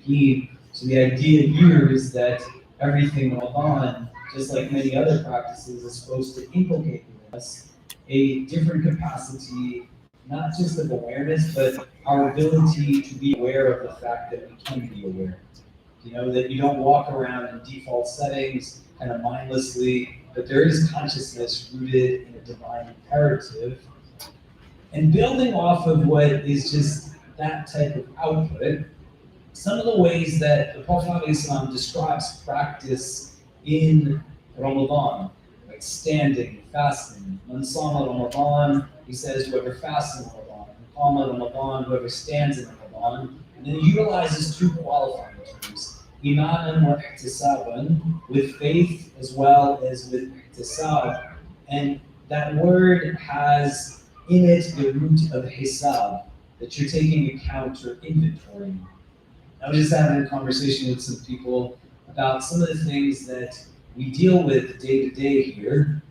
الصالحين. So the idea here is that everything Ramadan, just like many other practices, is supposed to inculcate in us a different capacity, not just of awareness, but our ability to be aware of the fact that we can be aware. You know, that you don't walk around in default settings kind of mindlessly, but there is consciousness rooted in a divine imperative. And building off of what is just that type of output, some of the ways that the Prophet ﷺ describes practice in Ramadan, like standing, fasting. Man sama Ramadan, he says, whoever fasts in Ramadan. Qama Ramadan, whoever stands in Ramadan. And then he utilizes two qualifying terms, imanan wa ihtisaban, with faith as well as with ihtisab. And that word has in it the root of hisab, that you're taking account or inventorying. I was just having a conversation with some people about some of the things that we deal with day to day here,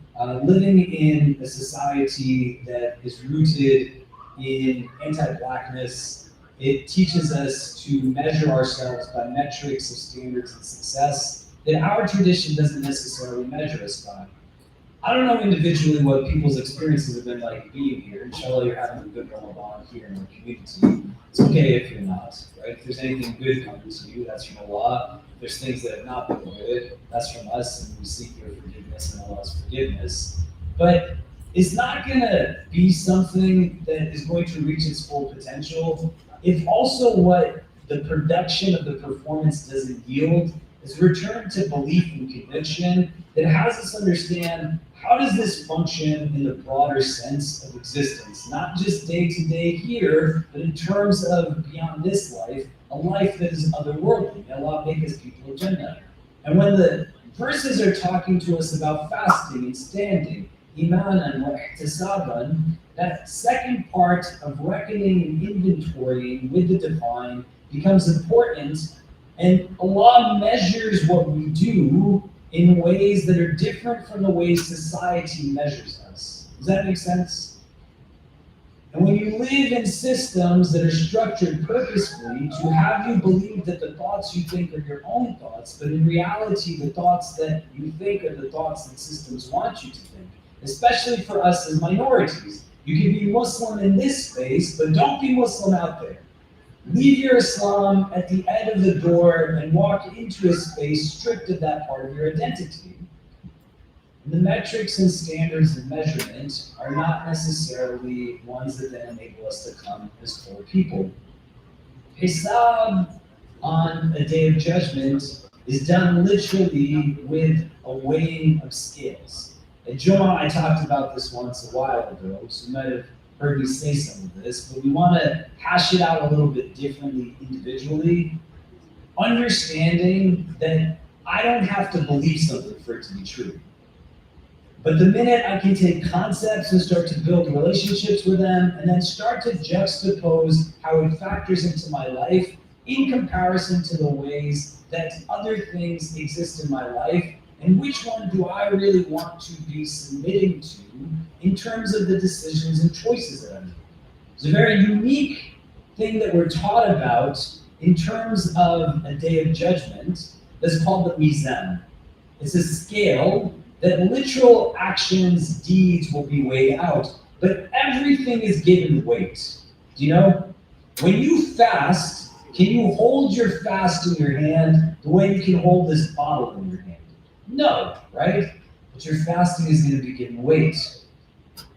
living in a society that is rooted in anti-blackness. It teaches us to measure ourselves by metrics of standards of success that our tradition doesn't necessarily measure us by. I don't know individually what people's experiences have been like being here. Inshallah, you're having a good Ramadan here in our community. It's okay if you're not, right? If there's anything good coming to you, that's from Allah. If there's things that have not been good, that's from us, and we seek your forgiveness and Allah's forgiveness. But it's not going to be something that is going to reach its full potential if also what the production of the performance doesn't yield is return to belief and conviction that has us understand how does this function in the broader sense of existence, not just day to day here, but in terms of beyond this life, a life that is otherworldly. May Allah make us people of Jannah. And when the verses are talking to us about fasting and standing, imanan wa ihtisaban, that second part of reckoning and inventorying with the divine becomes important, and Allah measures what we do in ways that are different from the ways society measures us. Does that make sense? And when you live in systems that are structured purposefully to have you believe that the thoughts you think are your own thoughts, but in reality the thoughts that you think are the thoughts that systems want you to think, especially for us as minorities. You can be Muslim in this space, but don't be Muslim out there. Leave your Islam at the end of the door and walk into a space stripped of that part of your identity. The metrics and standards of measurement are not necessarily ones that then enable us to come as full people. Hisab on a day of judgment is done literally with a weighing of scales. At Jummah, I talked about this once a while ago, so you might have heard me say some of this, but we want to hash it out a little bit differently individually, understanding that I don't have to believe something for it to be true. But the minute I can take concepts and start to build relationships with them, and then start to juxtapose how it factors into my life in comparison to the ways that other things exist in my life, and which one do I really want to be submitting to in terms of the decisions and choices that I make. It's a very unique thing that we're taught about in terms of a day of judgment that's called the mizan. It's a scale that literal actions, deeds will be weighed out, but everything is given weight. Do you know? When you fast, can you hold your fast in your hand the way you can hold this bottle in your hand? No, right? But your fasting is going to be given weight.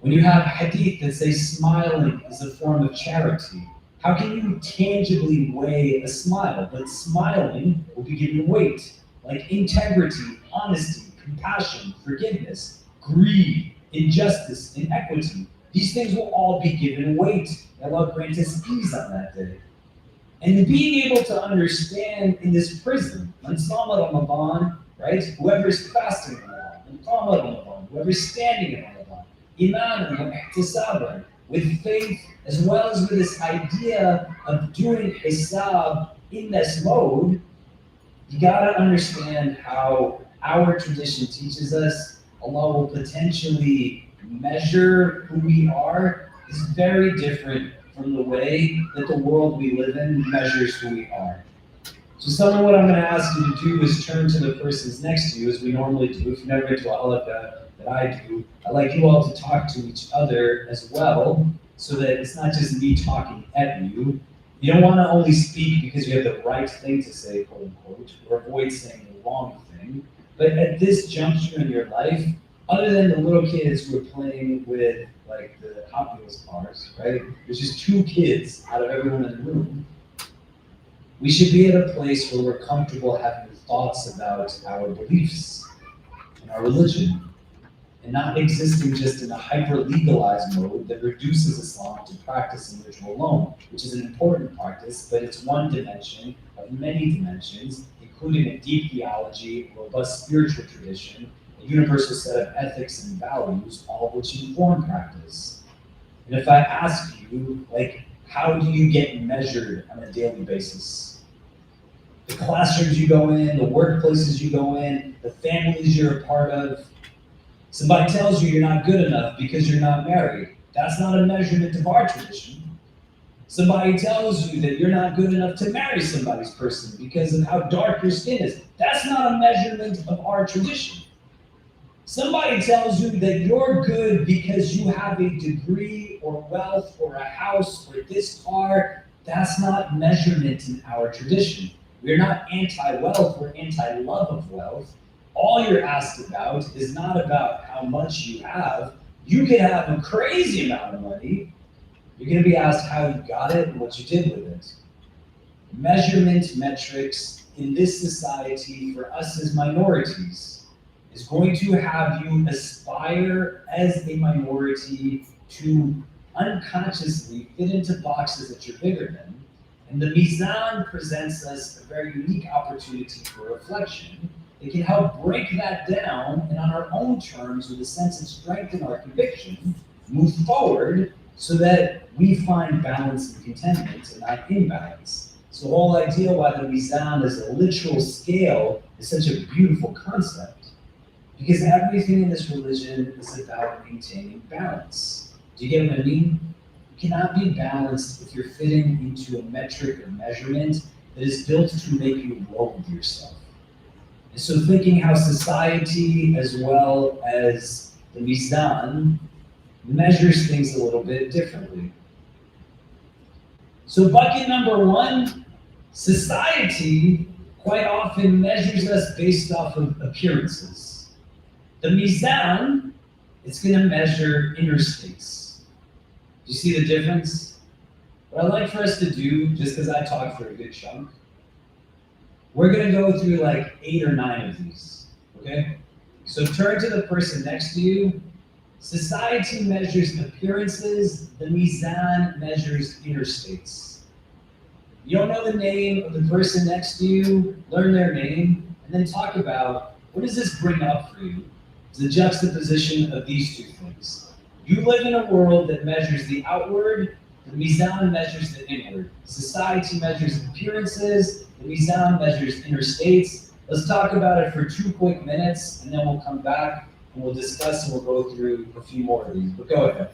When you have hadith that say smiling is a form of charity, how can you tangibly weigh a smile? But smiling will be given weight, like integrity, honesty, compassion, forgiveness, greed, injustice, inequity. These things will all be given weight. Allah grant us ease on that day. And being able to understand in this prison, man sama Ramadan, right? Whoever's fasting in Ramadan, and qama Ramadan, whoever's standing in Ramadan, iman and ihtisaban, with faith as well as with this idea of doing hisab in this mode, you gotta understand how our tradition teaches us Allah will potentially measure who we are is very different from the way that the world we live in measures who we are. So someone, what I'm going to ask you to do is turn to the persons next to you, as we normally do. If you've never been to a halaqa that I do, I'd like you all to talk to each other as well, so that it's not just me talking at you. You don't want to only speak because you have the right thing to say, quote unquote, or avoid saying the wrong thing. But at this juncture in your life, other than the little kids who are playing with like the Hot Wheels cars, right? There's just two kids out of everyone in the room. We should be at a place where we're comfortable having thoughts about our beliefs and our religion, and not existing just in a hyper-legalized mode that reduces Islam to practice and ritual alone, which is an important practice, but it's one dimension of many dimensions, including a deep theology, robust spiritual tradition, a universal set of ethics and values, all of which inform practice. And if I ask you, like, how do you get measured on a daily basis? The classrooms you go in, the workplaces you go in, the families you're a part of. Somebody tells you you're not good enough because you're not married. That's not a measurement of our tradition. Somebody tells you that you're not good enough to marry somebody's person because of how dark your skin is. That's not a measurement of our tradition. Somebody tells you that you're good because you have a degree or wealth or a house or this car. That's not measurement in our tradition. We're not anti-wealth, we're anti-love of wealth. All you're asked about is not about how much you have. You can have a crazy amount of money. You're going to be asked how you got it and what you did with it. Measurement metrics in this society for us as minorities is going to have you aspire as a minority to unconsciously fit into boxes that you're bigger than. And the Mizan presents us a very unique opportunity for reflection. It can help break that down and on our own terms, with a sense of strength in our conviction, move forward so that we find balance and contentment and not imbalance. So the whole idea why the Mizan is a literal scale is such a beautiful concept, because everything in this religion is about maintaining balance. Do you get what I mean? You cannot be balanced if you're fitting into a metric or measurement that is built to make you loathe yourself. And so thinking how society, as well as the Mizan, measures things a little bit differently. So bucket number one, society quite often measures us based off of appearances. The Mizan, it's going to measure inner states. Do you see the difference? What I'd like for us to do, just because I talked for a good chunk, we're going to go through like 8 or 9 of these, okay? So turn to the person next to you. Society measures appearances, the Mizan measures inner states. You don't know the name of the person next to you, learn their name, and then talk about what does this bring up for you? It's the juxtaposition of these two things. You live in a world that measures the outward, the Mizan measures the inward. Society measures appearances, the Mizan measures inner states. Let's talk about it for 2 quick minutes, and then we'll come back and we'll discuss and we'll go through a few more of these. But go ahead.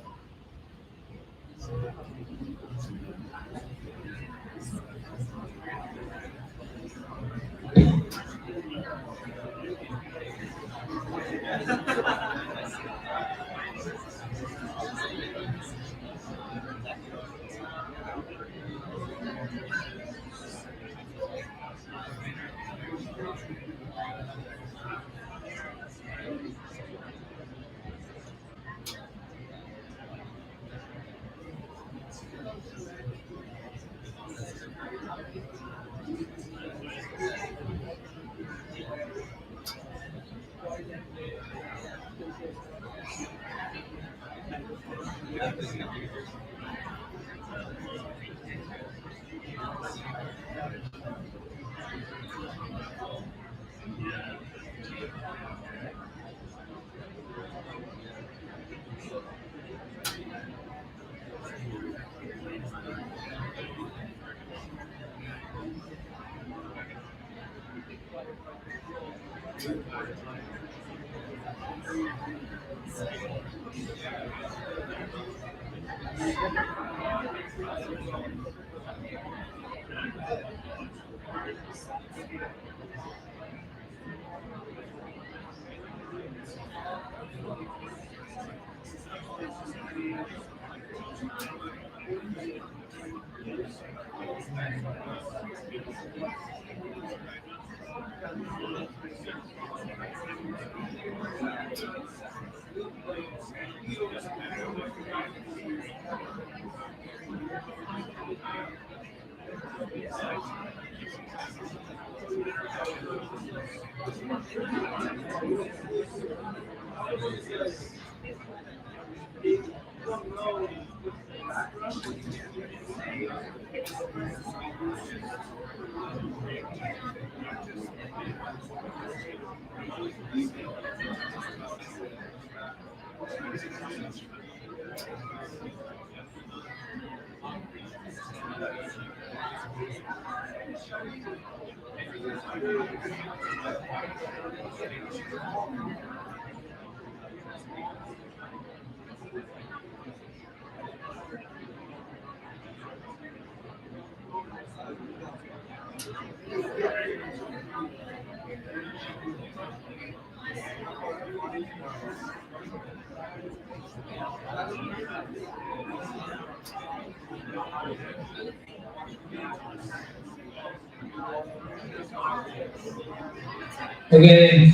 Okay,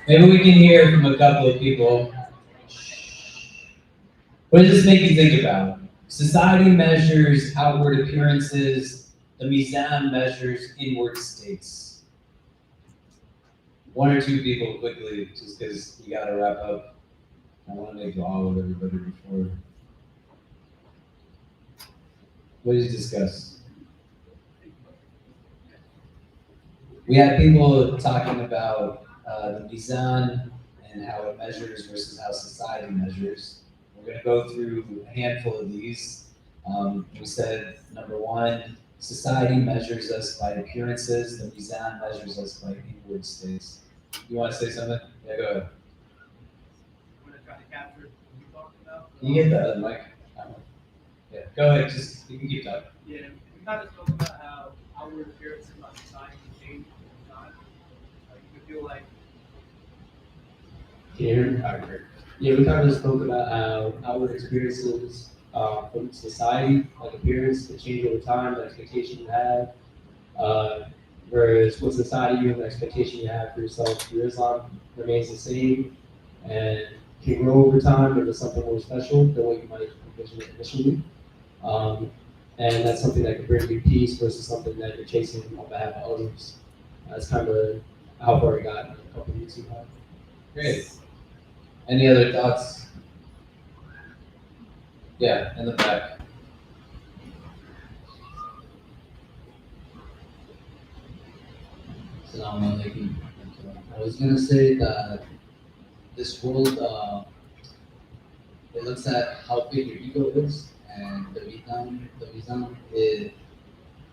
maybe we can hear from a couple of people. What does this make you think about? Society measures outward appearances, the Mizan measures inward states. One or two people quickly, just because you gotta wrap up. I want to make dua with everybody before. What did you discuss? We had people talking about the Mizan and how it measures versus how society measures. We're going to go through a handful of these. We said, number one, society measures us by appearances. The Mizan measures us by inward states. You want to say something? Yeah, go ahead. I'm going to try to capture what you talked about. You get the other mic. Yeah, go ahead. Just you can keep talking. Yeah, we kind of spoke about how outward appearances on society can change over time. Like you could feel like. Can you hear me? All right, great. Yeah, we kind of spoke about how outward experiences from society, like appearance, can change over time, the expectation you have. Whereas with society, you have the expectation you have for yourself through Islam remains the same and can grow over time into something more special than what you might envision it initially. And that's something that can bring you peace versus something that you're chasing on behalf of others. That's kind of how far I got in a couple of years ago. Great. Any other thoughts? Yeah, in the back. Assalamu alaikum. I was gonna say that this world, it looks at how big your ego is, and the Mizan, it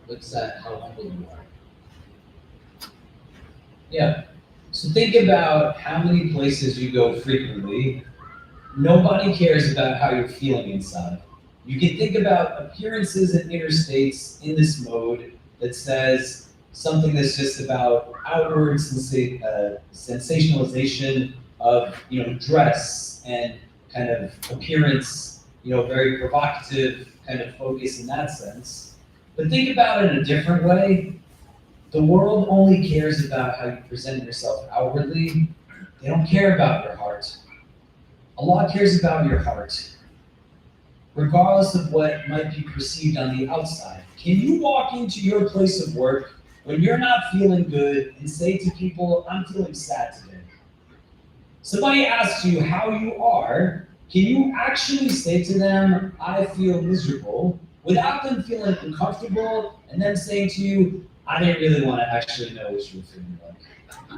looks at how humble you are. Yeah. So think about how many places you go frequently. Nobody cares about how you're feeling inside. You can think about appearances and inner states in this mode that says something that's just about outward sensationalization of dress and kind of appearance, very provocative kind of focus in that sense. But think about it in a different way. The world only cares about how you present yourself outwardly. They don't care about your heart. Allah cares about your heart, regardless of what might be perceived on the outside. Can you walk into your place of work when you're not feeling good and say to people, I'm feeling sad today? Somebody asks you how you are, can you actually say to them, I feel miserable, without them feeling uncomfortable and then saying to you, I didn't really want to actually know what you were feeling like.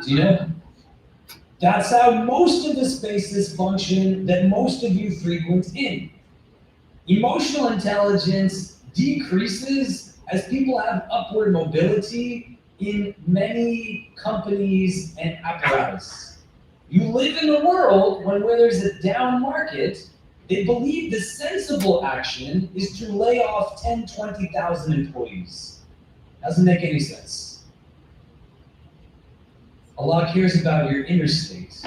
Do you know? That's how most of the spaces function that most of you frequent in. Emotional intelligence decreases as people have upward mobility in many companies and apparatus. You live in a world where there's a down market, they believe the sensible action is to lay off 10, 20,000 employees. Doesn't make any sense. Allah cares about your inner state.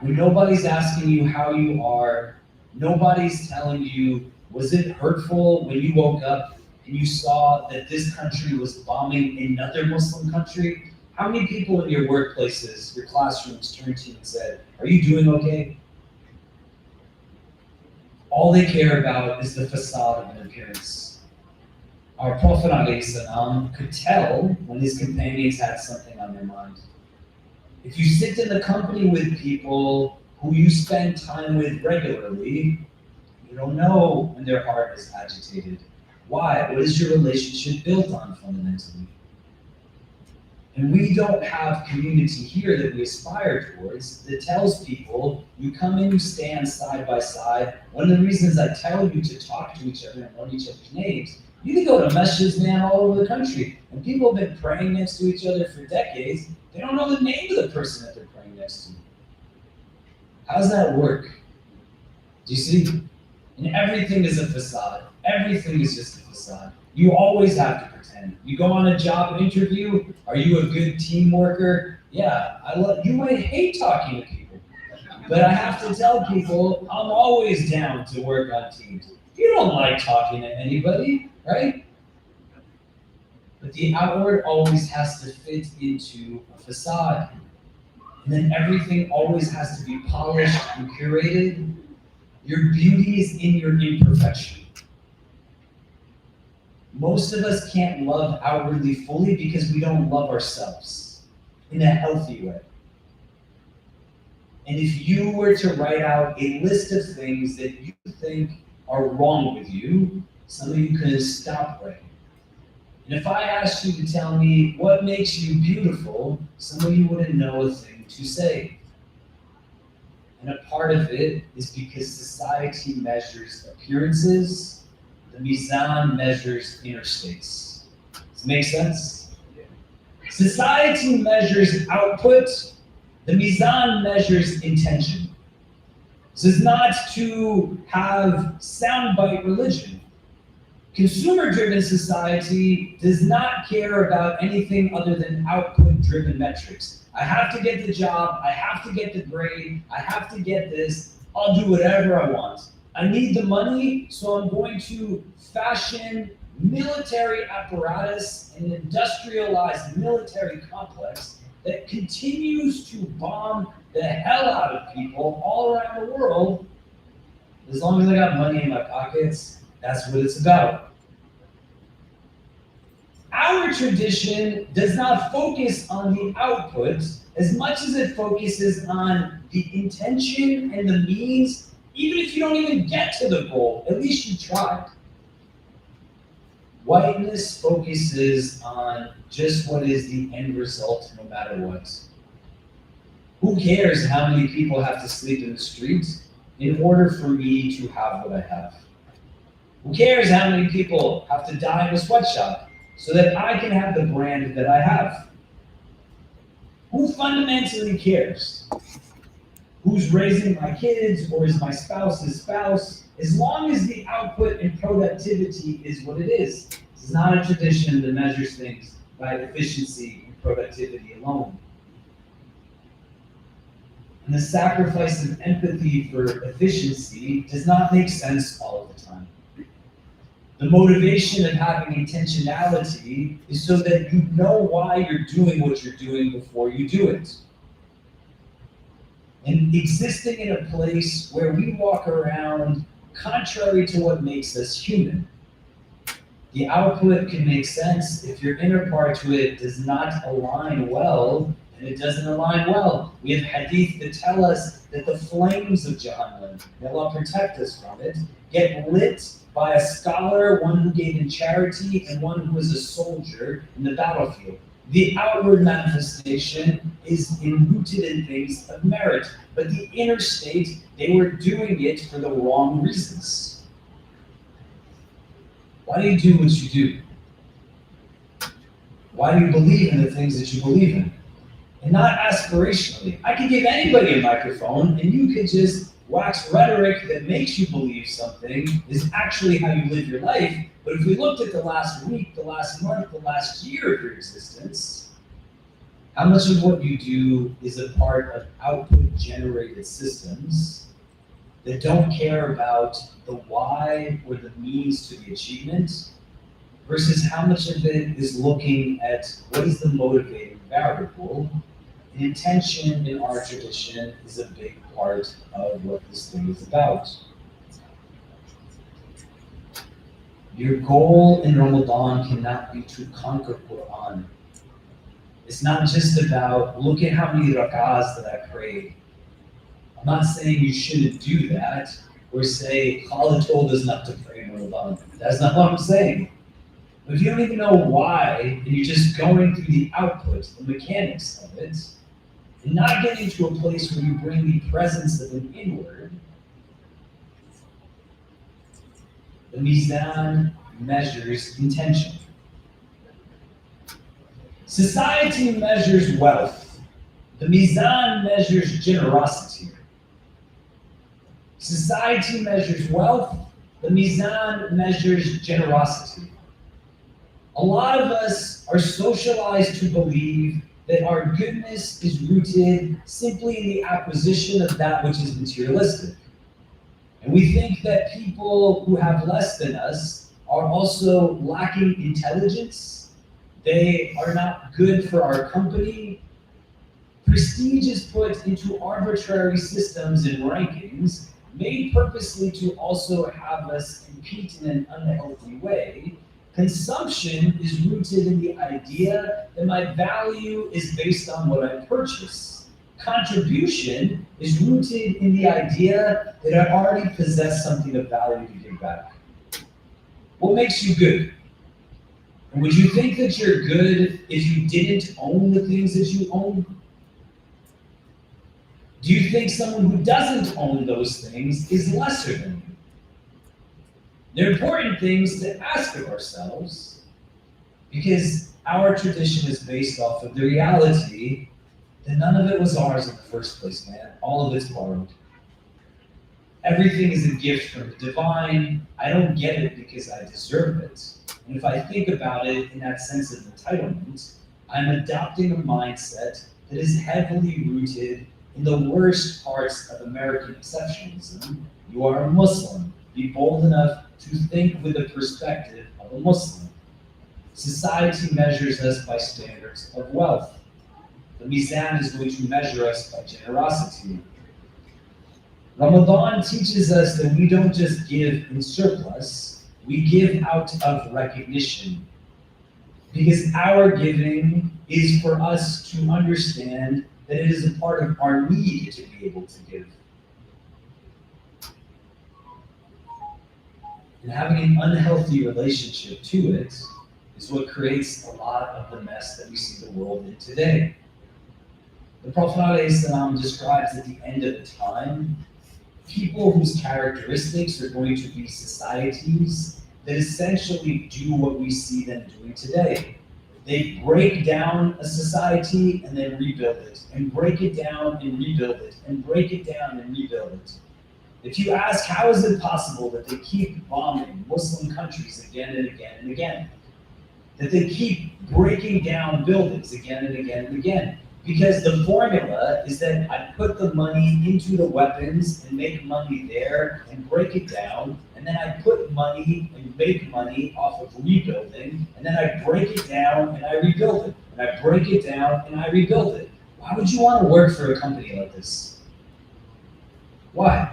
When nobody's asking you how you are, nobody's telling you, was it hurtful when you woke up and you saw that this country was bombing another Muslim country? How many people in your workplaces, your classrooms turned to you and said, are you doing okay? All they care about is the facade of an appearance. Our Prophet ﷺ could tell when his companions had something on their mind. If you sit in the company with people who you spend time with regularly, you don't know when their heart is agitated. Why? What is your relationship built on fundamentally? And we don't have community here that we aspire towards that tells people, you come in, you stand side by side. One of the reasons I tell you to talk to each other and learn each other's names, you can go to masjids, man, all over the country, and people have been praying next to each other for decades. They don't know the name of the person that they're praying next to. How does that work? Do you see? And everything is a facade. Everything is just a facade. You always have to pretend. You go on a job interview, are you a good team worker? Yeah, you might hate talking to people, but I have to tell people I'm always down to work on teams. You don't like talking to anybody, right? But the outward always has to fit into a facade. And then everything always has to be polished and curated. Your beauty is in your imperfection. Most of us can't love outwardly fully because we don't love ourselves in a healthy way. And if you were to write out a list of things that you think are wrong with you, some of you could stop writing. And if I asked you to tell me what makes you beautiful, some of you wouldn't know a thing to say. And a part of it is because society measures appearances, the mizan measures inner states. Does it make sense? Society measures output, the mizan measures intention. This is not to have soundbite religion. Consumer-driven society does not care about anything other than output-driven metrics. I have to get the job, I have to get the grade, I have to get this, I'll do whatever I want. I need the money, so I'm going to fashion military apparatus and industrialized military complex that continues to bomb the hell out of people all around the world. As long as I got money in my pockets, that's what it's about. Our tradition does not focus on the output as much as it focuses on the intention and the means. Even if you don't even get to the goal, at least you tried. Whiteness focuses on just what is the end result no matter what. Who cares how many people have to sleep in the streets in order for me to have what I have? Who cares how many people have to die in a sweatshop so that I can have the brand that I have? Who fundamentally cares? Who's raising my kids or is my spouse's spouse? As long as the output and productivity is what it is. This is not a tradition that measures things by efficiency and productivity alone. And the sacrifice of empathy for efficiency does not make sense all of the time. The motivation of having intentionality is so that you know why you're doing what you're doing before you do it. And existing in a place where we walk around contrary to what makes us human. The output can make sense if your inner part to it does not align well, and it doesn't align well. We have hadith that tell us that the flames of Jahannam, that will protect us from it, get lit by a scholar, one who gave in charity, and one who was a soldier in the battlefield. The outward manifestation is rooted in things of merit, but the inner state, they were doing it for the wrong reasons. Why do you do what you do? Why do you believe in the things that you believe in? And not aspirationally. I could give anybody a microphone and you could just wax rhetoric that makes you believe something is actually how you live your life. But if we looked at the last week, the last month, the last year of your existence, how much of what you do is a part of output-generated systems that don't care about the why or the means to the achievement, versus how much of it is looking at what is the motivating variable? And intention in our tradition is a big part of what this thing is about. Your goal in Ramadan cannot be to conquer Quran. It's not just about, look at how many rak'ahs that I prayed. I'm not saying you shouldn't do that, or say, Khalid told us not to pray in Ramadan. That's not what I'm saying. But if you don't even know why, and you're just going through the output, the mechanics of it, and not getting to a place where you bring the presence of an inward, the mizan measures intention. Society measures wealth. The mizan measures generosity. Society measures wealth. The mizan measures generosity. A lot of us are socialized to believe that our goodness is rooted simply in the acquisition of that which is materialistic. And we think that people who have less than us are also lacking intelligence. They are not good for our company. Prestige is put into arbitrary systems and rankings, made purposely to also have us compete in an unhealthy way. Consumption is rooted in the idea that my value is based on what I purchase. Contribution is rooted in the idea that I already possess something of value to give back. What makes you good? And would you think that you're good if you didn't own the things that you own? Do you think someone who doesn't own those things is lesser than you? They're important things to ask of ourselves, because our tradition is based off of the reality that none of it was ours in the first place, man. All of it's borrowed. Everything is a gift from the divine. I don't get it because I deserve it. And if I think about it in that sense of entitlement, I'm adopting a mindset that is heavily rooted in the worst parts of American exceptionalism. You are a Muslim. Be bold enough to think with the perspective of a Muslim. Society measures us by standards of wealth. The mizan is going to measure us by generosity. Ramadan teaches us that we don't just give in surplus, we give out of recognition. Because our giving is for us to understand that it is a part of our need to be able to give. And having an unhealthy relationship to it is what creates a lot of the mess that we see the world in today. The Prophet ﷺ describes at the end of the time, people whose characteristics are going to be societies that essentially do what we see them doing today. They break down a society and then rebuild it, and break it down and rebuild it, and break it down and rebuild it. If you ask, how is it possible that they keep bombing Muslim countries again and again and again? That they keep breaking down buildings again and again and again? Because the formula is that I put the money into the weapons and make money there and break it down, and then I put money and make money off of rebuilding, and then I break it down and I rebuild it, and I break it down and I rebuild it. Why would you want to work for a company like this? Why?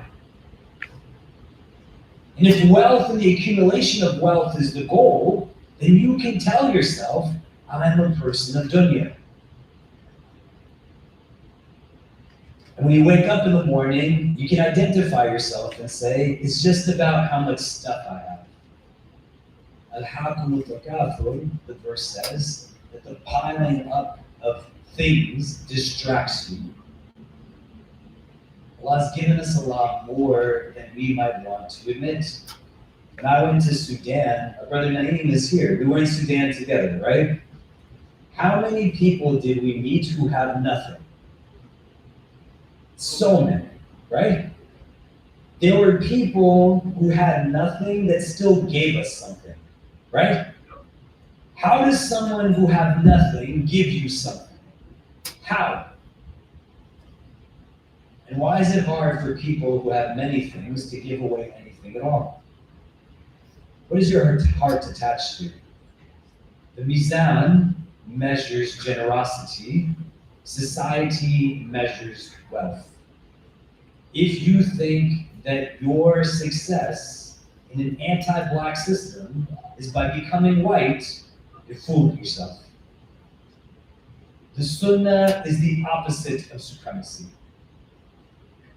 And if wealth and the accumulation of wealth is the goal, then you can tell yourself, I'm a person of dunya. And when you wake up in the morning, you can identify yourself and say, it's just about how much stuff I have. Al-halaqa, the verse says, that the piling up of things distracts you. Allah's given us a lot more than we might want to admit. When I went to Sudan, our brother Naeem is here. We were in Sudan together, right? How many people did we meet who have nothing? So many, right? There were people who had nothing that still gave us something, right? How does someone who had nothing give you something? How? And why is it hard for people who have many things to give away anything at all? What is your heart attached to? The mizan measures generosity. Society measures wealth. If you think that your success in an anti-black system is by becoming white, you're fooling yourself. The Sunnah is the opposite of supremacy.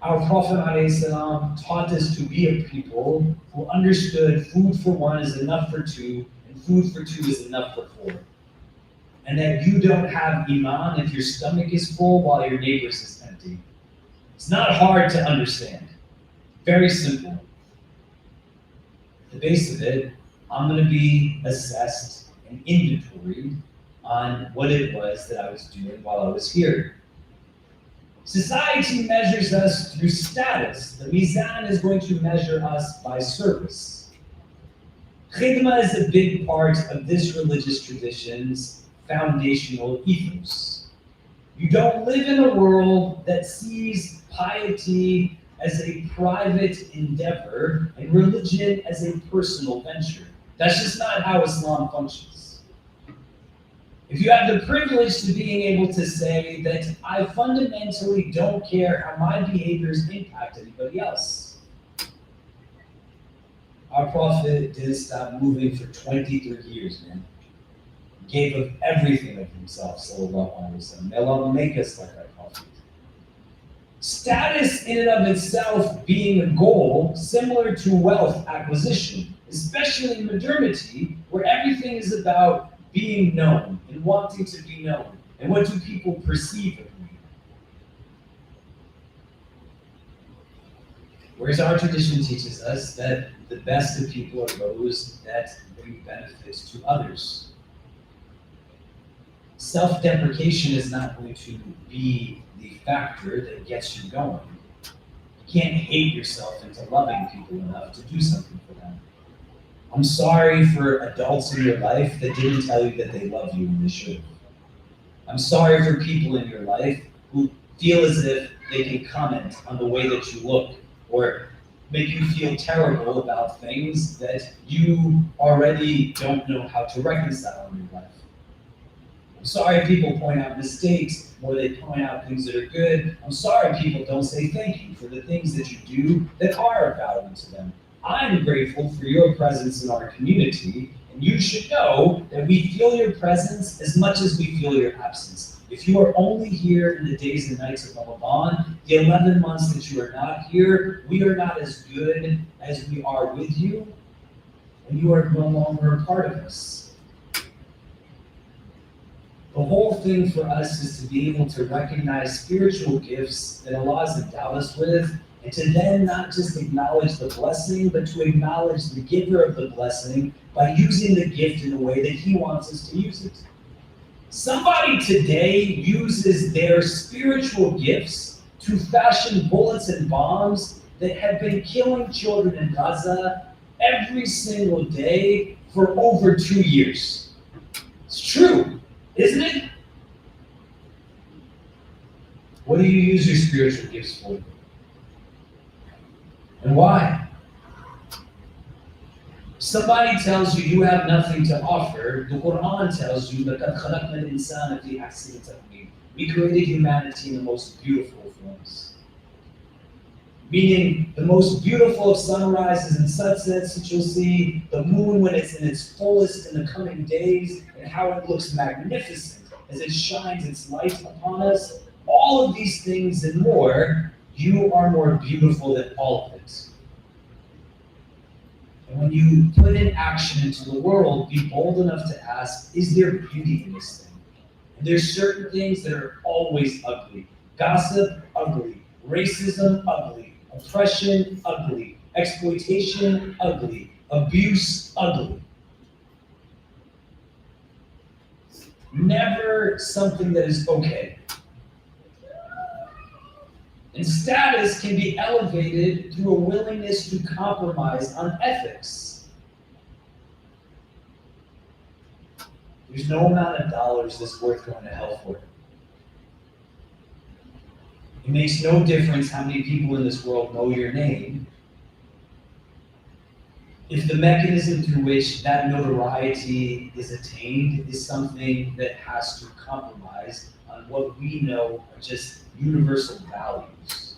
Our Prophet ﷺ taught us to be a people who understood food for one is enough for two, and food for two is enough for four. And that you don't have iman if your stomach is full while your neighbor's is empty. It's not hard to understand. Very simple. At the base of it, I'm going to be assessed and inventoried on what it was that I was doing while I was here. Society measures us through status. The mizan is going to measure us by service. Khidmah is a big part of this religious tradition's foundational ethos. You don't live in a world that sees piety as a private endeavor and religion as a personal venture. That's just not how Islam functions. If you have the privilege to being able to say that I fundamentally don't care how my behaviors impact anybody else. Our Prophet didn't stop moving for 23 years, man. He gave of everything of himself, sallallahu alaihi wasallam. May Allah make us like our Prophet. Status in and of itself being a goal similar to wealth acquisition, especially in modernity, where everything is about being known and wanting to be known. And what do people perceive of me? Whereas our tradition teaches us that the best of people are those that bring benefits to others. Self-deprecation is not going to be the factor that gets you going. You can't hate yourself into loving people enough to do something for them. I'm sorry for adults in your life that didn't tell you that they love you when they should. I'm sorry for people in your life who feel as if they can comment on the way that you look or make you feel terrible about things that you already don't know how to reconcile in your life. I'm sorry people point out mistakes more they point out things that are good. I'm sorry people don't say thank you for the things that you do that are of value to them. I'm grateful for your presence in our community, and you should know that we feel your presence as much as we feel your absence. If you are only here in the days and nights of Ramadan, the 11 months that you are not here, we are not as good as we are with you, and you are no longer a part of us. The whole thing for us is to be able to recognize spiritual gifts that Allah has endowed us with, and to then not just acknowledge the blessing, but to acknowledge the giver of the blessing by using the gift in a way that He wants us to use it. Somebody today uses their spiritual gifts to fashion bullets and bombs that have been killing children in Gaza every single day for over 2 years. It's true, isn't it? What do you use your spiritual gifts for? And why? Somebody tells you you have nothing to offer. The Quran tells you that we created humanity in the most beautiful forms. Meaning the most beautiful of sunrises and sunsets that you'll see, the moon when it's in its fullest in the coming days, and how it looks magnificent as it shines its light upon us. All of these things and more, you are more beautiful than all of it. And when you put in action into the world, be bold enough to ask, is there beauty in this thing? And there's certain things that are always ugly. Gossip, ugly. Racism, ugly. Oppression, ugly. Exploitation, ugly. Abuse, ugly. Never something that is okay. And status can be elevated through a willingness to compromise on ethics. There's no amount of dollars that's worth going to hell for. It makes no difference how many people in this world know your name if the mechanism through which that notoriety is attained is something that has to compromise on what we know are just universal values.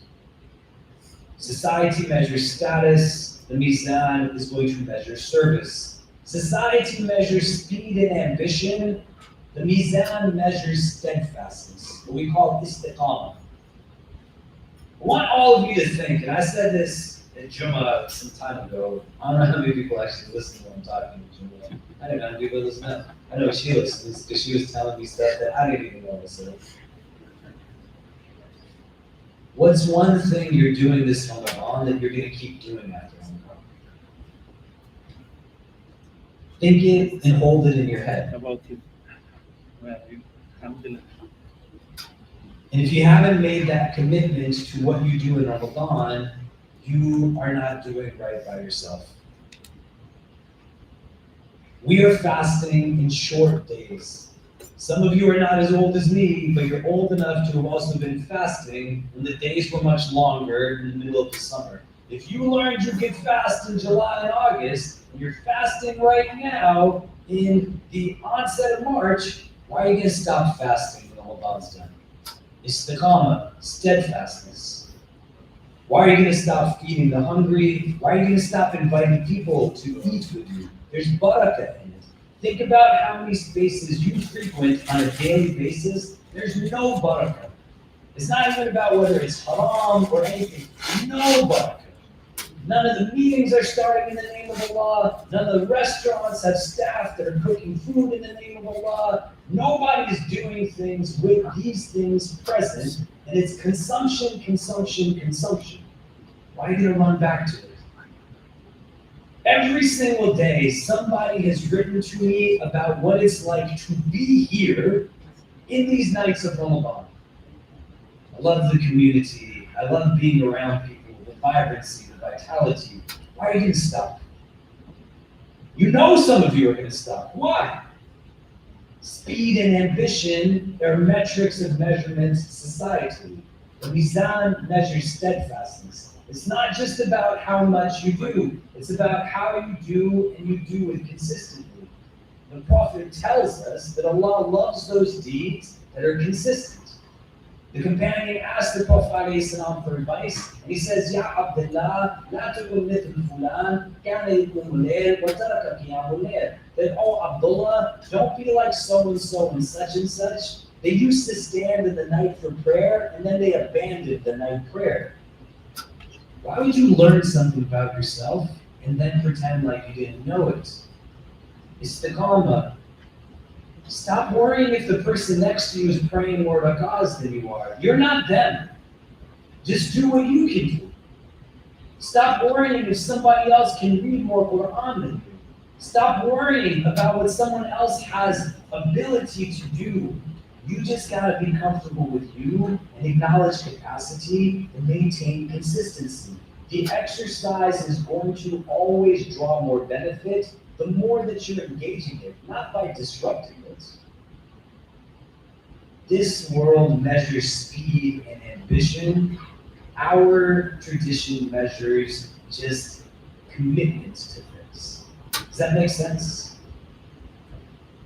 Society measures status, the mizan is going to measure service. Society measures speed and ambition, the mizan measures steadfastness, what we call istiqamah. I want all of you to think, and I said this at Jummah some time ago. I don't know how many people actually listen when I'm talking to Jummah. I don't know how many people listen. I know she listens because she was telling me stuff that I didn't even know myself. What's one thing you're doing this Ramadan that you're going to keep doing after Ramadan? Think it and hold it in your head. About you. Where you alhamdulillah. And if you haven't made that commitment to what you do in Ramadan, you are not doing right by yourself. We are fasting in short days. Some of you are not as old as me, but you're old enough to have also been fasting when the days were much longer in the middle of the summer. If you learned you could fast in July and August, and you're fasting right now in the onset of March, why are you going to stop fasting when Ramadan's done? Istiqamah, steadfastness. Why are you going to stop feeding the hungry? Why are you going to stop inviting people to eat with you? There's barakah in it. Think about how many spaces you frequent on a daily basis. There's no barakah. It's not even about whether it's haram or anything. No barakah. None of the meetings are starting in the name of Allah. None of the restaurants have staff that are cooking food in the name of Allah. Nobody is doing things with these things present, and it's consumption, consumption, consumption. Why are you going to run back to it? Every single day, somebody has written to me about what it's like to be here in these nights of Ramadan. I love the community. I love being around people, the vibrancy, the vitality. Why are you going to stop? You know some of you are going to stop. Why? Speed and ambition are metrics of measurement society. The mizan measures steadfastness. It's not just about how much you do. It's about how you do, and you do it consistently. The Prophet tells us that Allah loves those deeds that are consistent. The companion asked the Prophet ﷺ for advice, and he says, Ya Abdullah, la tukun mithl fulan, kana yakum layl, wa taraka qiyamul layl. That, oh Abdullah, don't be like so-and-so and such. They used to stand in the night for prayer, and then they abandoned the night prayer. Why would you learn something about yourself and then pretend like you didn't know it? Istiqamah. Stop worrying if the person next to you is praying more rak'ahs than you are. You're not them. Just do what you can do. Stop worrying if somebody else can read more Quran than you. Stop worrying about what someone else has ability to do. You just gotta be comfortable with you and acknowledge capacity and maintain consistency. The exercise is going to always draw more benefit the more that you're engaging it, not by disrupting it. This world measures speed and ambition. Our tradition measures just commitment to things. Does that make sense?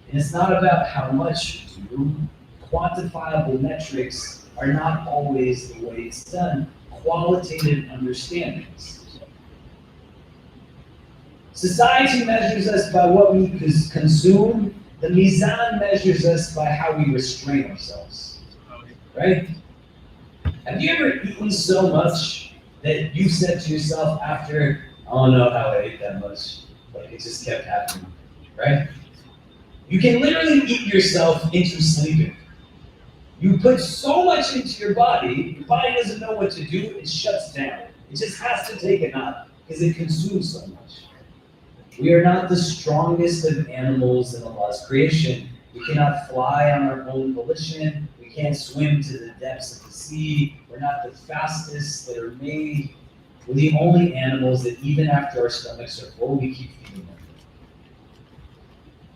And it's not about how much you do. Quantifiable metrics are not always the way it's done. Qualitative understandings. Society measures us by what we consume. The mizan measures us by how we restrain ourselves. Right? Have you ever eaten so much that you said to yourself after, I don't know how I ate that much. Like it just kept happening. Right? You can literally eat yourself into sleeping. You put so much into your body doesn't know what to do, it shuts down. It just has to take a nap because it consumes so much. We are not the strongest of animals in Allah's creation. We cannot fly on our own volition. We can't swim to the depths of the sea. We're not the fastest that are made. We're the only animals that even after our stomachs are full, we keep feeding them.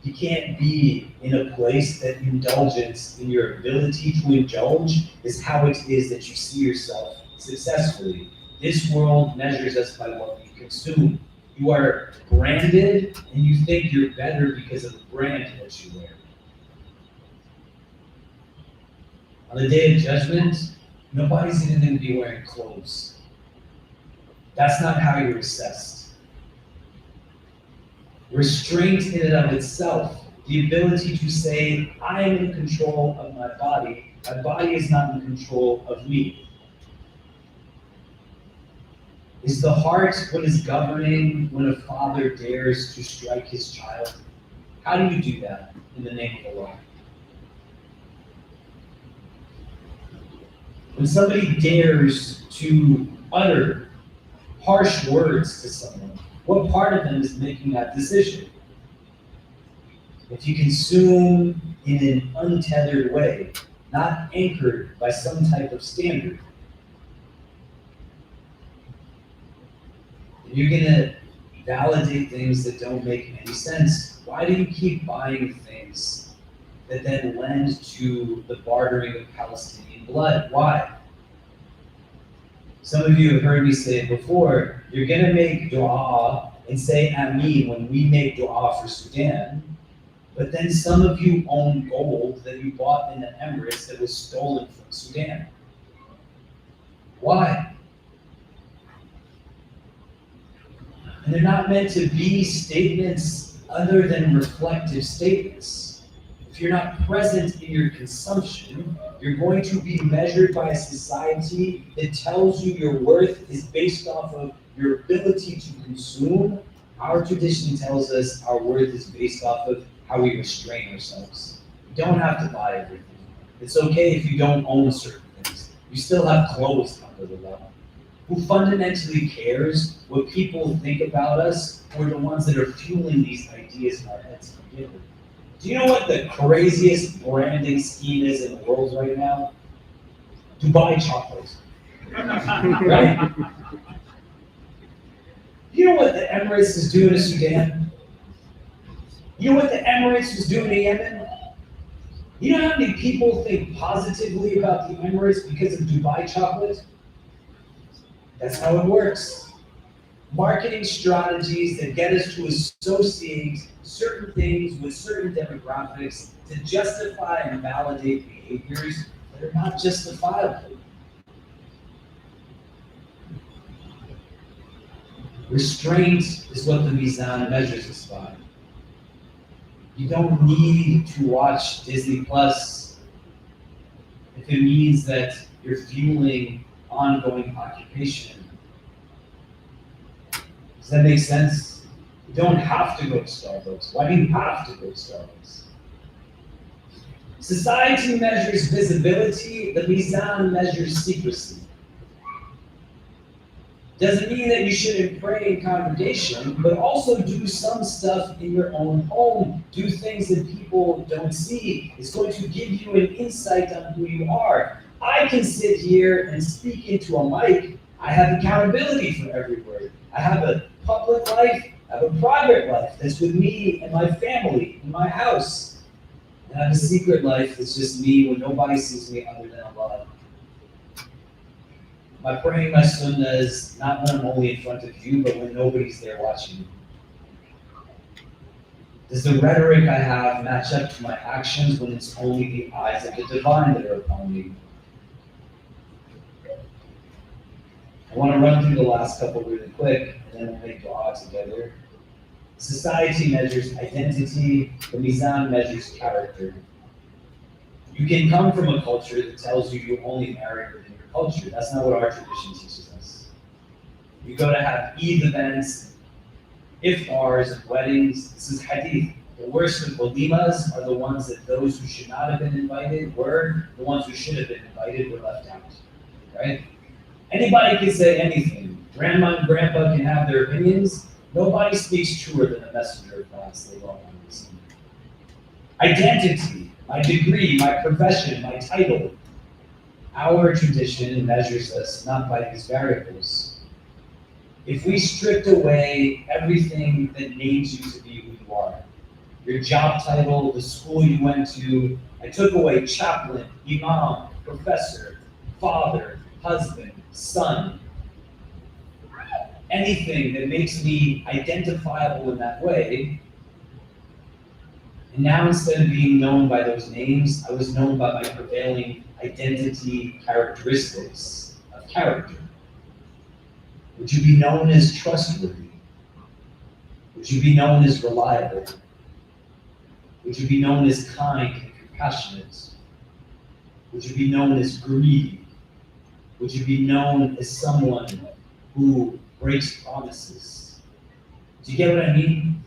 You can't be in a place that indulgence in your ability to indulge is how it is that you see yourself successfully. This world measures us by what we consume. You are branded and you think you're better because of the brand that you wear. On the day of judgment, nobody's even going to be wearing clothes. That's not how you're assessed. Restraint in and of itself, the ability to say, I am in control of my body is not in control of me. Is the heart what is governing when a father dares to strike his child? How do you do that in the name of the law? When somebody dares to utter harsh words to someone, what part of them is making that decision? If you consume in an untethered way, not anchored by some type of standard, you're gonna validate things that don't make any sense. Why do you keep buying things that then lend to the bartering of Palestinian blood? Why? Some of you have heard me say it before, you're gonna make dua and say Ameen when we make dua for Sudan, but then some of you own gold that you bought in the Emirates that was stolen from Sudan. Why? And they're not meant to be statements other than reflective statements. If you're not present in your consumption, you're going to be measured by a society that tells you your worth is based off of your ability to consume. Our tradition tells us our worth is based off of how we restrain ourselves. You don't have to buy everything. It's okay if you don't own certain things. You still have clothes under the law. Who fundamentally cares what people think about us or the ones that are fueling these ideas in our heads to begin with? Do you know what the craziest branding scheme is in the world right now? Dubai chocolate. Right? You know what the Emirates is doing to Sudan? You know what the Emirates is doing to Yemen? You know how many people think positively about the Emirates because of Dubai chocolate? That's how it works. Marketing strategies that get us to associate certain things with certain demographics to justify and validate behaviors that are not justifiable. Restraint is what the Mizan measures us by. You don't need to watch Disney Plus if it means that you're fueling ongoing occupation. Does that make sense? You don't have to go to Starbucks. Why do you have to go to Starbucks? Society measures visibility, the Mizan measures secrecy. Doesn't mean that you shouldn't pray in congregation, but also do some stuff in your own home. Do things that people don't see. It's going to give you an insight on who you are. I can sit here and speak into a mic. I have accountability for every word. I have a public life, I have a private life that's with me and my family in my house. And I have a secret life that's just me when nobody sees me other than Allah. My praying my sunnahs, not when I'm only in front of you, but when nobody's there watching me. Does the rhetoric I have match up to my actions when it's only the eyes of the divine that are upon me? I want to run through the last couple really quick, and then we'll make dua together. Society measures identity, the Mizan measures character. You can come from a culture that tells you you only marry within your culture. That's not what our tradition teaches us. You go to have Eid events, Iftars, weddings. This is hadith. The worst of walimas are the ones that those who should not have been invited were, the ones who should have been invited were left out, right? Anybody can say anything. Grandma and grandpa can have their opinions. Nobody speaks truer than the messenger of God. Identity, my degree, my profession, my title. Our tradition measures us not by these variables. If we stripped away everything that names you to be who you are, your job title, the school you went to, I took away chaplain, imam, professor, father, husband, son, anything that makes me identifiable in that way. And now instead of being known by those names, I was known by my prevailing identity characteristics of character. Would you be known as trustworthy? Would you be known as reliable? Would you be known as kind and compassionate? Would you be known as greedy? Would you be known as someone who breaks promises? Do you get what I mean?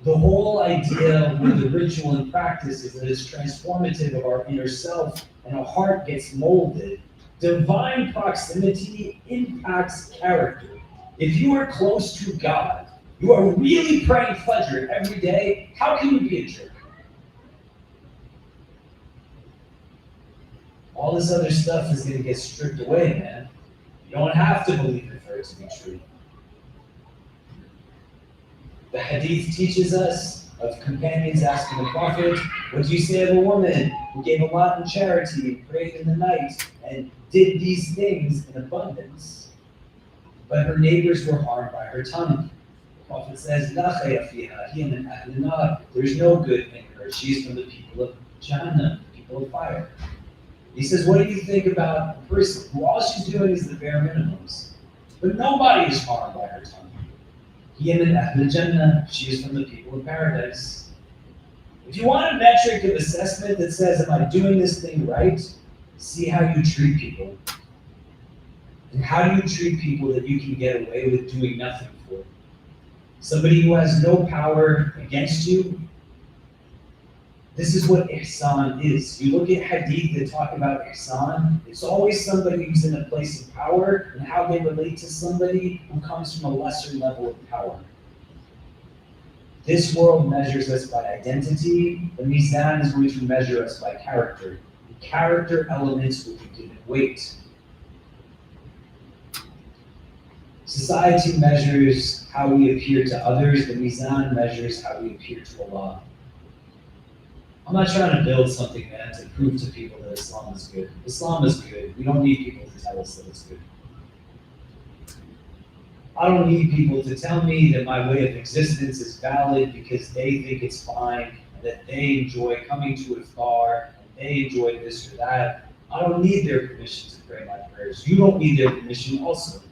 The whole idea with the ritual and practice is that it's transformative of our inner self and our heart gets molded. Divine proximity impacts character. If you are close to God, you are really praying Fajr every day, how can you be a jerk? All this other stuff is going to get stripped away, man. You don't have to believe it for it to be true. The hadith teaches us of companions asking the Prophet, what do you say of a woman who gave a lot in charity, prayed in the night, and did these things in abundance, but her neighbors were harmed by her tongue? The Prophet says, La khayra fiha, hiya min ahli an-nar. There's no good in her. She's from the people of Jahannam, people of fire. He says, what do you think about a person who all she's doing is the bare minimums, but nobody is harmed by her tongue? Hiya min ahli al-jannah. She is from the people of paradise. If you want a metric of assessment that says, am I doing this thing right? See how you treat people. And how do you treat people that you can get away with doing nothing for? Somebody who has no power against you. This is what ihsan is. You look at hadith that talk about ihsan, it's always somebody who's in a place of power and how they relate to somebody who comes from a lesser level of power. This world measures us by identity. The mizan is going to measure us by character. The character elements will be given weight. Society measures how we appear to others. The mizan measures how we appear to Allah. I'm not trying to build something, man, to prove to people that Islam is good. Islam is good. We don't need people to tell us that it's good. I don't need people to tell me that my way of existence is valid because they think it's fine, and that they enjoy coming to Iftar, and they enjoy this or that. I don't need their permission to pray my prayers. You don't need their permission also.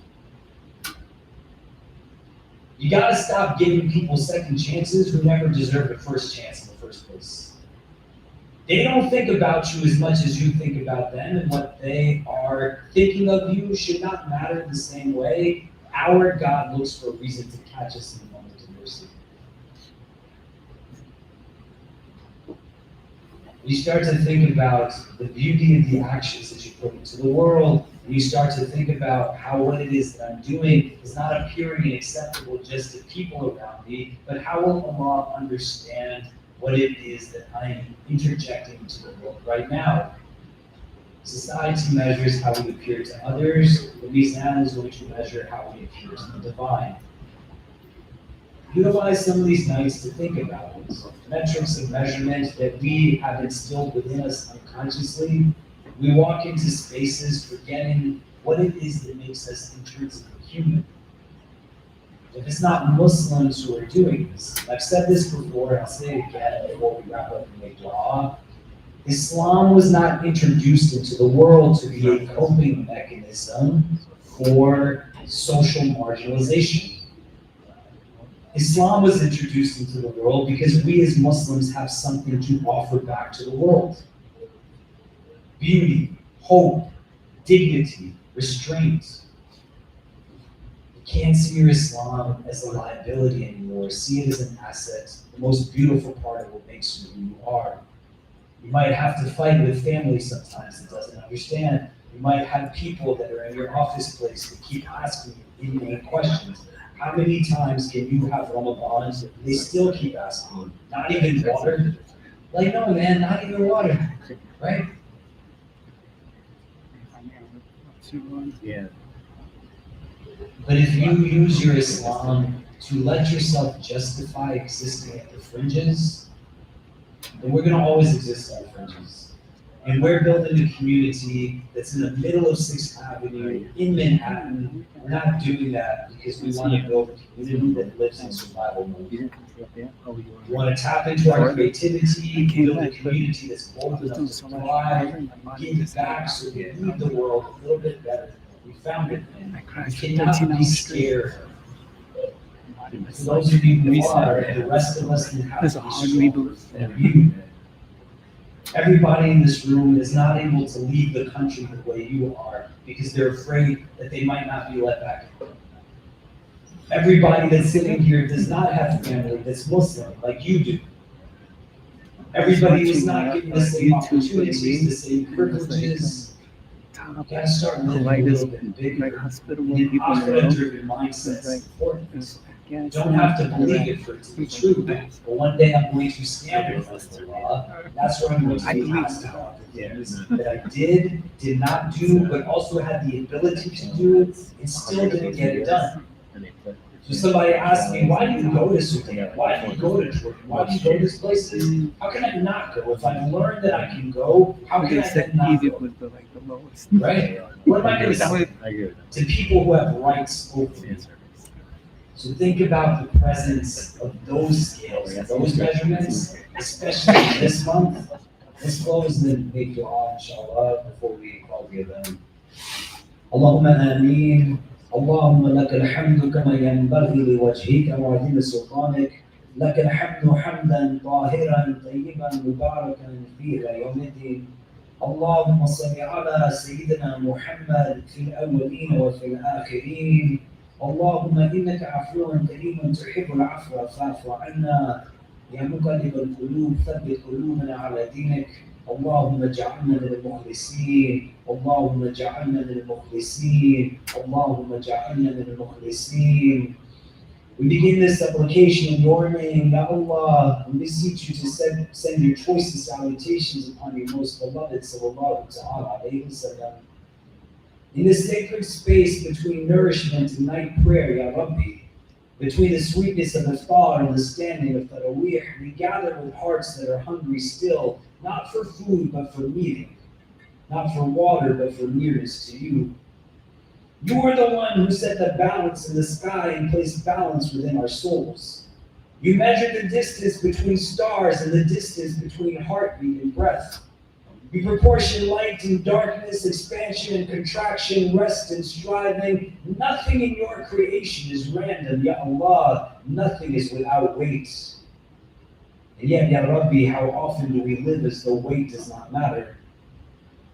You gotta stop giving people second chances who never deserved a first chance in the first place. They don't think about you as much as you think about them, and what they are thinking of you should not matter the same way. Our God looks for a reason to catch us in the moment of mercy. You start to think about the beauty of the actions that you put into the world, and you start to think about how what it is that I'm doing is not appearing and acceptable just to people around me, but how will Allah understand what it is that I am interjecting into the world right now. Society measures how we appear to others. The mizan is going to measure how we appear to the divine. Utilize some of these nights to think about it. Metrics of measurement that we have instilled within us unconsciously. We walk into spaces forgetting what it is that makes us intrinsically human. If it's not Muslims who are doing this, I've said this before, and I'll say it again before we wrap up and make dua. Islam was not introduced into the world to be a coping mechanism for social marginalization. Islam was introduced into the world because we as Muslims have something to offer back to the world. Beauty, hope, dignity, restraint. You can't see your Islam as a liability anymore. See it as an asset, the most beautiful part of what makes you who you are. You might have to fight with family sometimes that doesn't understand. You might have people that are in your office place that keep asking you questions. How many times can you have Ramadan? They still keep asking, not even water? Like, no, man, not even water, right? Yeah. But if you use your Islam to let yourself justify existing at the fringes, then we're gonna always exist at the fringes. And we're building a community that's in the middle of 6th Avenue in Manhattan. We're not doing that because we want to build a community that lives in survival mode. We want to tap into our creativity, build a community that's bold enough to thrive, give back so we leave the world a little bit better. We found it, man. We cannot be scared. For those of you who are, the rest of us can have to be strong. Everybody in this room is not able to leave the country the way you are because they're afraid that they might not be let back. Everybody that's sitting here does not have family that's Muslim like you do. Everybody is not given the same opportunities, the same privileges. You gotta start living a little bit bigger. An akhirah-driven mindset is important. You don't have to believe it for it to be true. But one day I'm going to stand before Allah. That's where I'm going to be asked about the things that I did not do, but also had the ability to do it and still didn't get it done. So somebody asked me, why do you go to Sudan? Why do you go to Jordan? Why do you go to these places? How can I not go? If I've learned that I can go, how can I then not go? Right? What am I going to say to people who have rights over me? So think about the presence of those scales, those measurements, especially this month. Let's close and make dua, inshallah, before we call the event. Allahumma ameen. اللهم لك الحمد كما ينبغي لوجهك وعظيم سلطانك لك الحمد حمدا طاهرا طيبا مباركا فيه إلى يوم الدين اللهم صل على سيدنا محمد في الأولين وفي الآخرين اللهم إنك عفو كريم تحب العفو فاعف عنا يا مقلب القلوب ثبت قلوبنا على دينك اللهم اجعلنا من المخلصين اللهم اجعلنا من المخلصين اللهم اجعلنا من المخلصين. We begin this supplication in your name, Ya Allah, and beseech you to send your choicest salutations upon your most beloved sallallahu ta'ala alayhi wa sallam. In this sacred space between nourishment and night prayer, Ya Rabbi, between the sweetness of Iftar and the standing of Taraweeh, we gather with hearts that are hungry still, not for food, but for meeting, not for water, but for nearness to you. You are the one who set the balance in the sky and placed balance within our souls. You measured the distance between stars and the distance between heartbeat and breath. You proportion light and darkness, expansion and contraction, rest and striving. Nothing in your creation is random, Ya Allah. Nothing is without weight. And yet, Ya Rabbi, how often do we live as though weight does not matter?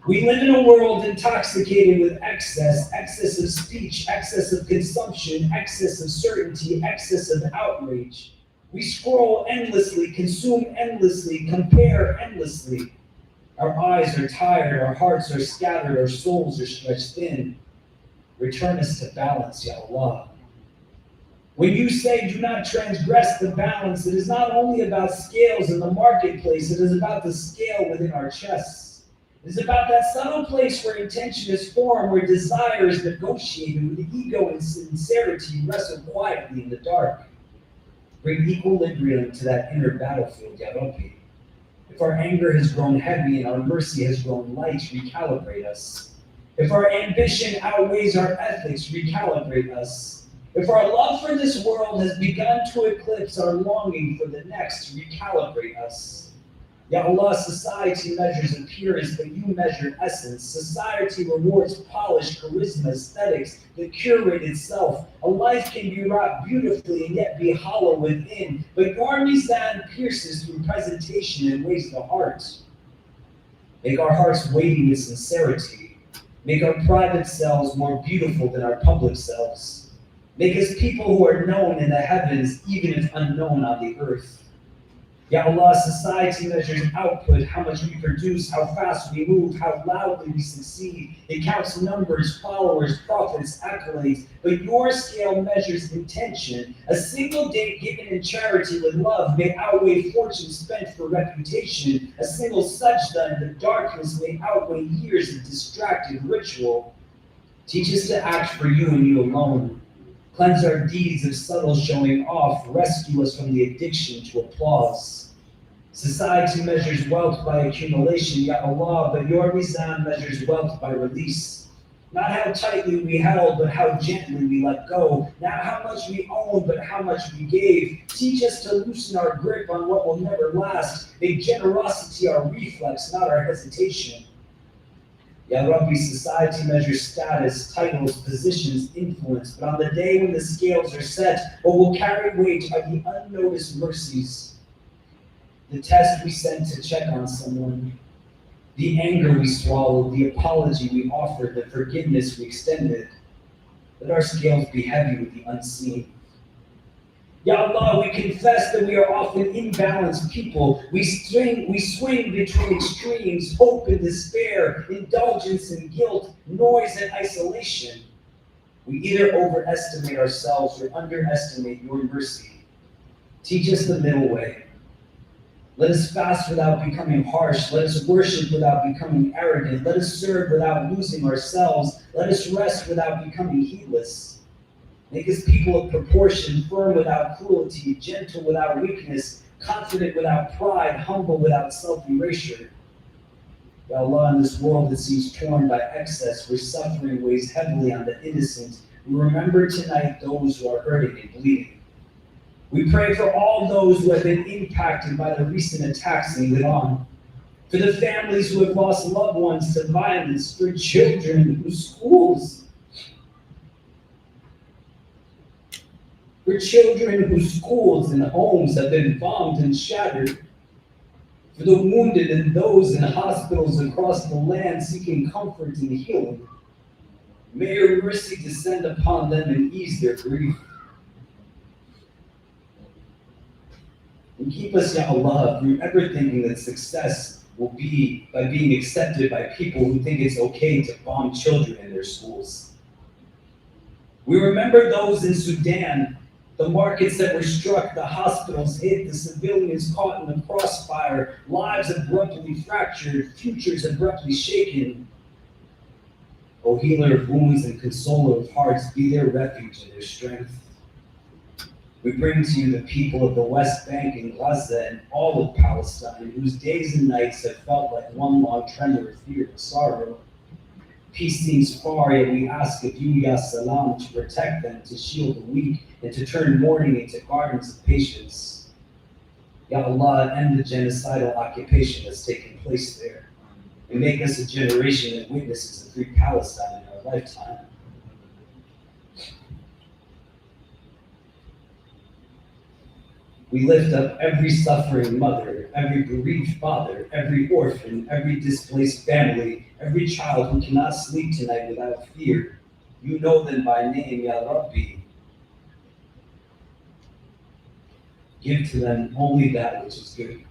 We live in a world intoxicated with excess of speech, excess of consumption, excess of certainty, excess of outrage. We scroll endlessly, consume endlessly, compare endlessly. Our eyes are tired, our hearts are scattered, our souls are stretched thin. Return us to balance, Ya Allah. When you say do not transgress the balance, it is not only about scales in the marketplace, it is about the scale within our chests. It is about that subtle place where intention is formed, where desire is negotiated, where the ego and sincerity wrestle quietly in the dark. Bring equilibrium to that inner battlefield, Ya Rabbi. If our anger has grown heavy and our mercy has grown light, recalibrate us. If our ambition outweighs our ethics, recalibrate us. If our love for this world has begun to eclipse our longing for the next, recalibrate us. Ya Allah, society measures appearance, but you measure essence. Society rewards polish, charisma, aesthetics, the curated self. A life can be wrought beautifully and yet be hollow within, but your mizan pierces through presentation and weighs the heart. Make our hearts weighty with sincerity. Make our private selves more beautiful than our public selves. Make us people who are known in the heavens, even if unknown on the earth. Ya Allah, society measures output, how much we produce, how fast we move, how loudly we succeed. It counts numbers, followers, profits, accolades. But your scale measures intention. A single day given in charity with love may outweigh fortune spent for reputation. A single sajda in the darkness may outweigh years of distracted ritual. Teach us to act for you and you alone. Cleanse our deeds of subtle showing off. Rescue us from the addiction to applause. Society measures wealth by accumulation, Ya Allah, but your mizan measures wealth by release. Not how tightly we held, but how gently we let go. Not how much we owned, but how much we gave. Teach us to loosen our grip on what will never last. Make generosity our reflex, not our hesitation. Ya Rabbi, society measures status, titles, positions, influence, but on the day when the scales are set, what will carry weight are the unnoticed mercies. The test we sent to check on someone, the anger we swallowed, the apology we offered, the forgiveness we extended. Let our scales be heavy with the unseen. Ya Allah, we confess that we are often imbalanced people. We swing between extremes, hope and despair, indulgence and guilt, noise and isolation. We either overestimate ourselves or underestimate your mercy. Teach us the middle way. Let us fast without becoming harsh. Let us worship without becoming arrogant. Let us serve without losing ourselves. Let us rest without becoming heedless. Make us people of proportion, firm without cruelty, gentle without weakness, confident without pride, humble without self-erasure. Ya Allah, in this world that seems torn by excess, where suffering weighs heavily on the innocent, we remember tonight those who are hurting and bleeding. We pray for all those who have been impacted by the recent attacks in Iran, for the families who have lost loved ones to violence, for children whose schools and homes have been bombed and shattered, for the wounded and those in hospitals across the land seeking comfort and healing. May your mercy descend upon them and ease their grief. And keep us, Ya Allah, from ever thinking that success will be by being accepted by people who think it's okay to bomb children in their schools. We remember those in Sudan, the markets that were struck, the hospitals hit, the civilians caught in the crossfire, lives abruptly fractured, futures abruptly shaken. O healer of wounds and consoler of hearts, be their refuge and their strength. We bring to you the people of the West Bank and Gaza and all of Palestine, whose days and nights have felt like one long tremor of fear and sorrow. Peace seems far, yet we ask of you, Ya Salam, to protect them, to shield the weak, and to turn mourning into gardens of patience. Ya Allah, end the genocidal occupation that's taken place there, and make us a generation that witnesses a free Palestine in our lifetime. We lift up every suffering mother, every bereaved father, every orphan, every displaced family, every child who cannot sleep tonight without fear. You know them by name, Ya Rabbi. Give to them only that which is good.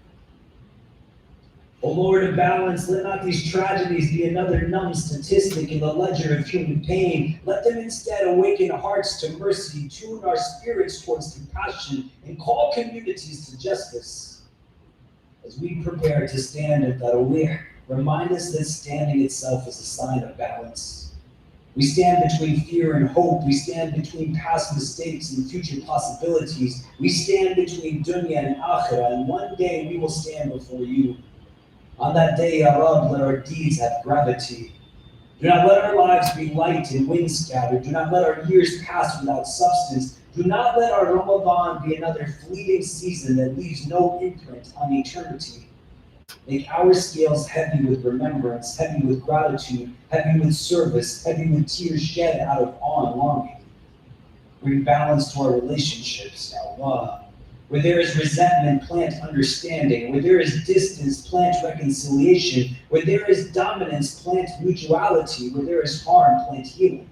O Lord of balance, let not these tragedies be another numb statistic in the ledger of human pain. Let them instead awaken hearts to mercy, tune our spirits towards compassion, and call communities to justice. As we prepare to stand at Tarawih, remind us that standing itself is a sign of balance. We stand between fear and hope. We stand between past mistakes and future possibilities. We stand between dunya and akhirah, and one day we will stand before you. On that day, Ya Rab, let our deeds have gravity. Do not let our lives be light and wind scattered. Do not let our years pass without substance. Do not let our Ramadan be another fleeting season that leaves no imprint on eternity. Make our scales heavy with remembrance, heavy with gratitude, heavy with service, heavy with tears shed out of awe and longing. Bring balance to our relationships, Ya Allah. Where there is resentment, plant understanding. Where there is distance, plant reconciliation. Where there is dominance, plant mutuality. Where there is harm, plant healing.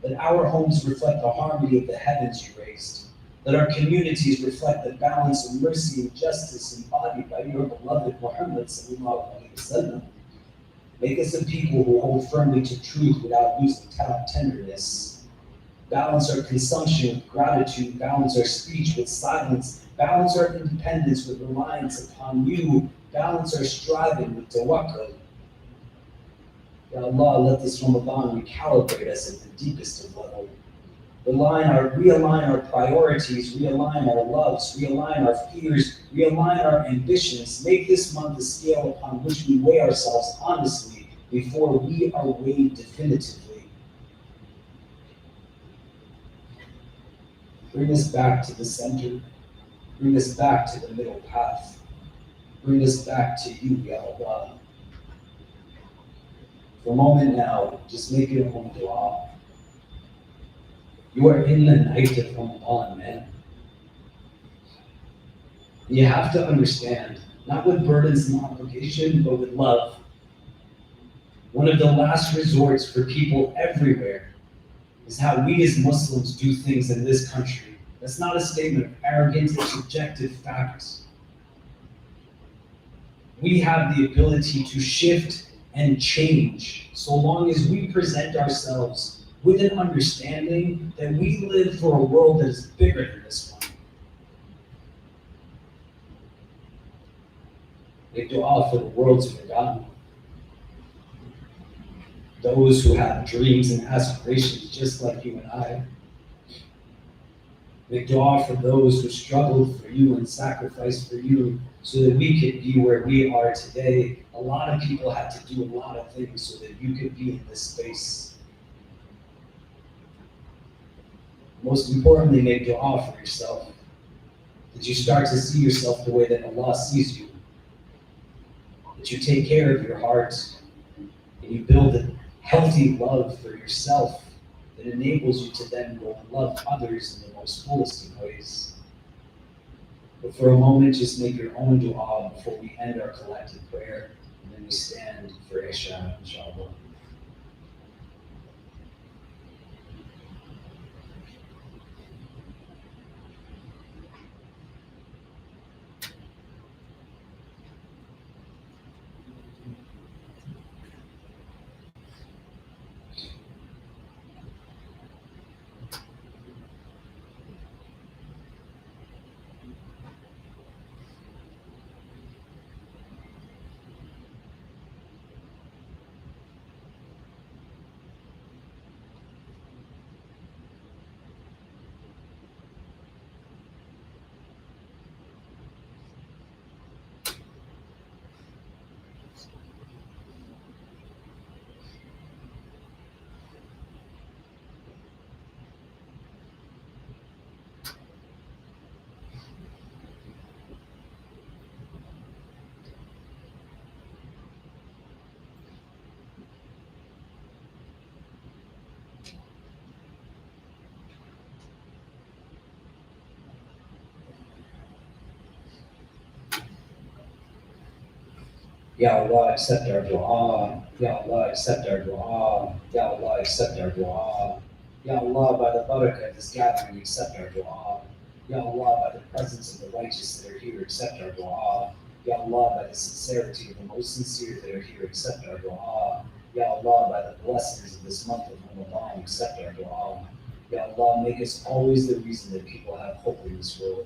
Let our homes reflect the harmony of the heavens you raised. Let our communities reflect the balance of mercy and justice embodied by your beloved Muhammad sallallahu alaihi wasallam. Make us a people who hold firmly to truth without losing tenderness. Balance our consumption with gratitude, balance our speech with silence, balance our independence with reliance upon you, balance our striving with tawakkul. Ya Allah, let this Ramadan recalibrate us at the deepest of level. Realign our priorities, realign our loves, realign our fears, realign our ambitions. Make this month a scale upon which we weigh ourselves honestly before we are weighed definitively. Bring us back to the center. Bring us back to the middle path. Bring us back to you, Ya Allah. For a moment now, just make it a home dua. You are in the night of Ramadan, man. You have to understand, not with burdens and obligation, but with love. One of the last resorts for people everywhere is how we as Muslims do things in this country. That's not a statement of arrogance, it's objective facts. We have the ability to shift and change so long as we present ourselves with an understanding that we live for a world that is bigger than this one. Make dua for the world's forgotten. Those who have dreams and aspirations just like you and I. Make dua for those who struggled for you and sacrificed for you so that we could be where we are today. A lot of people had to do a lot of things so that you could be in this space. Most importantly, make dua for yourself. That you start to see yourself the way that Allah sees you. That you take care of your heart and you build a healthy love for yourself that enables you to then go and love others in the most fullest of ways. But for a moment, just make your own dua before we end our collective prayer, and then we stand for Isha, inshallah. Ya Allah, accept our dua. Ya Allah, accept our dua. Ya Allah, accept our dua. Ya Allah, by the barakah of this gathering, accept our dua. Ya Allah, by the presence of the righteous that are here, accept our dua. Ya Allah, by the sincerity of the most sincere that are here, accept our dua. Ya Allah, by the blessings of this month of Ramadan, accept our dua. Ya Allah, make us always the reason that people have hope in this world,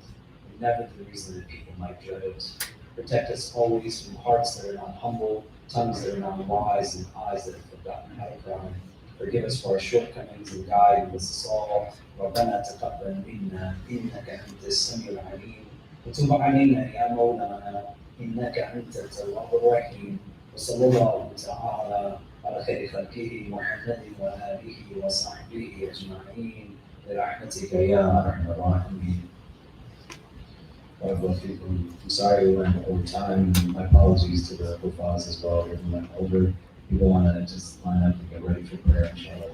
and never the reason that people might dread it. Protect us always from hearts that are not humble, tongues that are not wise, and eyes that have forgotten how to cry. Forgive us for our shortcomings and guide us all. ربنا تقبل منا إنك أنت السميع العليم وتب علينا يا مولانا إنك أنت التواب الرحيم وصلى الله تعالى على خير خلقه محمد وآله وصحبه أجمعين برحمتك يا أرحم الراحمين. I'm sorry we went over time. My apologies to the Hufaz as well. We went over. People want to just line up and get ready for prayer, inshallah.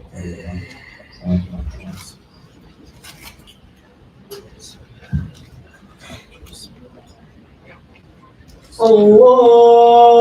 Allah